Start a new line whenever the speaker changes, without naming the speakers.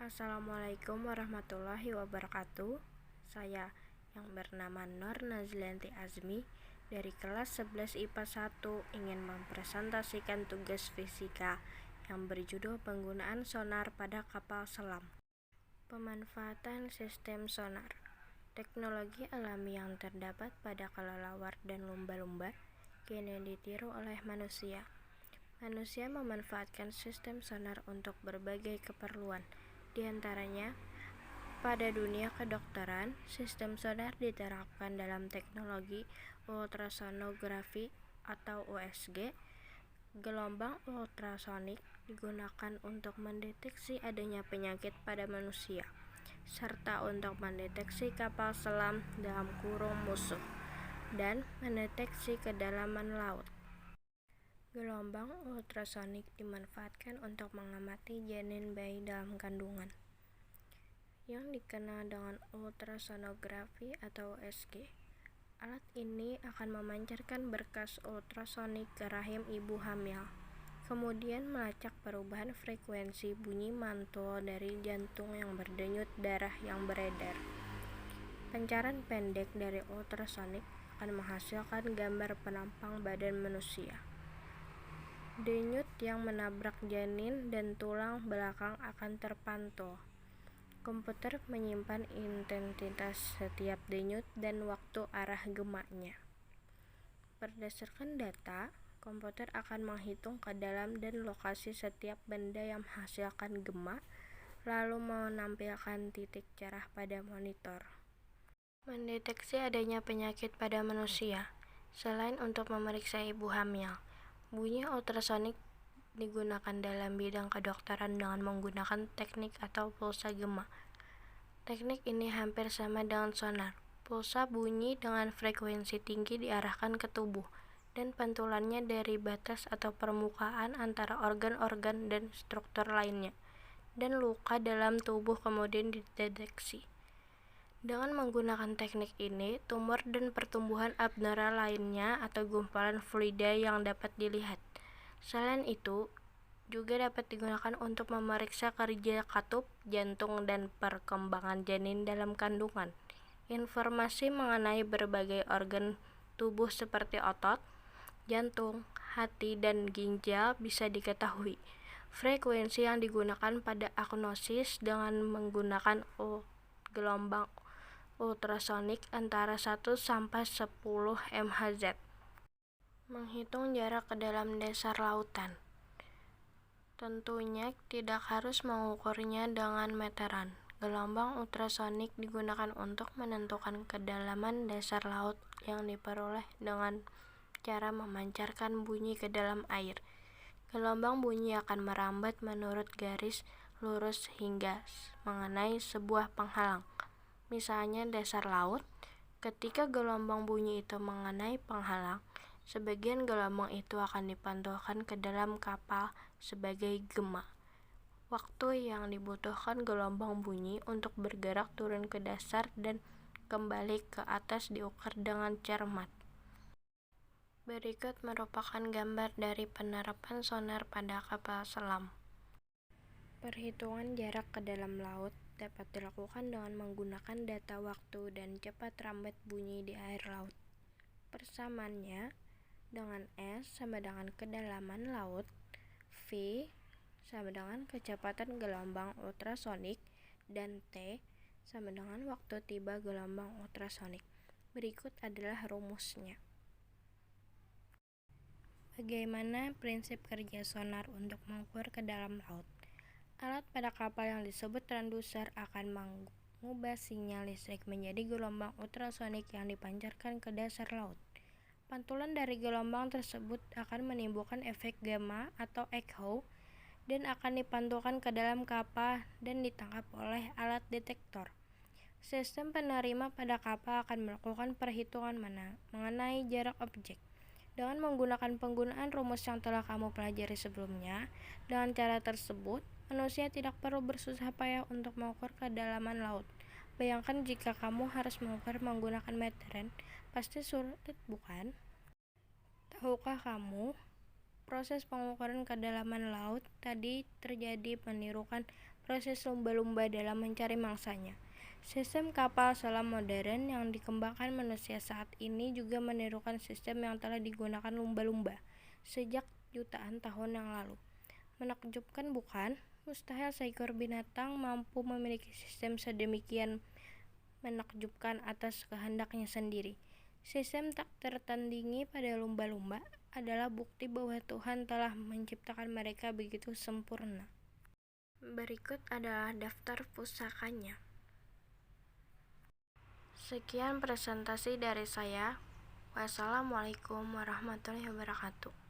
Assalamualaikum warahmatullahi wabarakatuh. Saya yang bernama Nur Nazlianti Azmi dari kelas 11 IPA 1 ingin mempresentasikan tugas fisika yang berjudul penggunaan sonar pada kapal selam. Pemanfaatan sistem sonar. Teknologi alami yang terdapat pada kelelawar dan lumba-lumba kini ditiru oleh manusia. Manusia memanfaatkan sistem sonar untuk berbagai keperluan. Di antaranya, pada dunia kedokteran, sistem sonar diterapkan dalam teknologi ultrasonografi atau USG. Gelombang ultrasonik digunakan untuk mendeteksi adanya penyakit pada manusia, serta untuk mendeteksi kapal selam (musuh) dan mendeteksi kedalaman laut. Gelombang ultrasonik dimanfaatkan untuk mengamati janin bayi dalam kandungan, yang dikenal dengan ultrasonografi atau USG. Alat ini akan memancarkan berkas ultrasonik ke rahim ibu hamil, kemudian melacak perubahan frekuensi bunyi mantul dari jantung yang berdenyut darah yang beredar. Pancaran pendek dari ultrasonik akan menghasilkan gambar penampang badan manusia. Denyut yang menabrak janin dan tulang belakang akan terpantul. Komputer menyimpan intensitas setiap denyut dan waktu arah gemanya. Berdasarkan data, komputer akan menghitung kedalam dan lokasi setiap benda yang menghasilkan gema, lalu menampilkan titik cerah pada monitor. Mendeteksi adanya penyakit pada manusia. Selain untuk memeriksa ibu hamil, bunyi ultrasonik digunakan dalam bidang kedokteran dengan menggunakan teknik atau pulsa gema. Teknik ini hampir sama dengan sonar. Pulsa bunyi dengan frekuensi tinggi diarahkan ke tubuh, dan pantulannya dari batas atau permukaan antara organ-organ dan struktur lainnya, dan luka dalam tubuh kemudian dideteksi. Dengan menggunakan teknik ini, tumor dan pertumbuhan abnormal lainnya atau gumpalan fluida yang dapat dilihat. Selain itu, juga dapat digunakan untuk memeriksa kerja katup, jantung, dan perkembangan janin dalam kandungan. Informasi mengenai berbagai organ tubuh seperti otot, jantung, hati, dan ginjal bisa diketahui. Frekuensi yang digunakan pada agnosis dengan menggunakan gelombang ultrasonik antara 1 sampai 10 MHz. Menghitung jarak ke dalam dasar lautan. Tentunya tidak harus mengukurnya dengan meteran. Gelombang ultrasonik digunakan untuk menentukan kedalaman dasar laut yang diperoleh dengan cara memancarkan bunyi ke dalam air. Gelombang bunyi akan merambat menurut garis lurus hingga mengenai sebuah penghalang, misalnya dasar laut. Ketika gelombang bunyi itu mengenai penghalang, sebagian gelombang itu akan dipantulkan ke dalam kapal sebagai gema. Waktu yang dibutuhkan gelombang bunyi untuk bergerak turun ke dasar dan kembali ke atas diukur dengan cermat. Berikut merupakan gambar dari penerapan sonar pada kapal selam. Perhitungan jarak ke dalam laut dapat dilakukan dengan menggunakan data waktu dan cepat rambat bunyi di air laut. Persamaannya dengan S sama dengan kedalaman laut, V sama dengan kecepatan gelombang ultrasonik, dan T sama dengan waktu tiba gelombang ultrasonik. Berikut adalah rumusnya. Bagaimana prinsip kerja sonar untuk mengukur ke dalam laut? Alat pada kapal yang disebut transducer akan mengubah sinyal listrik menjadi gelombang ultrasonik yang dipancarkan ke dasar laut. Pantulan dari gelombang tersebut akan menimbulkan efek gamma atau echo dan akan dipantulkan ke dalam kapal dan ditangkap oleh alat detektor. Sistem penerima pada kapal akan melakukan perhitungan mengenai jarak objek. Dengan menggunakan penggunaan rumus yang telah kamu pelajari sebelumnya, dengan cara tersebut, manusia tidak perlu bersusah payah untuk mengukur kedalaman laut. Bayangkan jika kamu harus mengukur menggunakan meteran, pasti sulit, bukan? Tahukah kamu, proses pengukuran kedalaman laut tadi terjadi menirukan proses lumba-lumba dalam mencari mangsanya. Sistem kapal selam modern yang dikembangkan manusia saat ini juga menirukan sistem yang telah digunakan lumba-lumba sejak jutaan tahun yang lalu. Menakjubkan bukan? Mustahil seekor binatang mampu memiliki sistem sedemikian menakjubkan atas kehendaknya sendiri. Sistem tak tertandingi pada lumba-lumba adalah bukti bahwa Tuhan telah menciptakan mereka begitu sempurna. Berikut adalah daftar pusakanya. Sekian presentasi dari saya. Wassalamualaikum warahmatullahi wabarakatuh.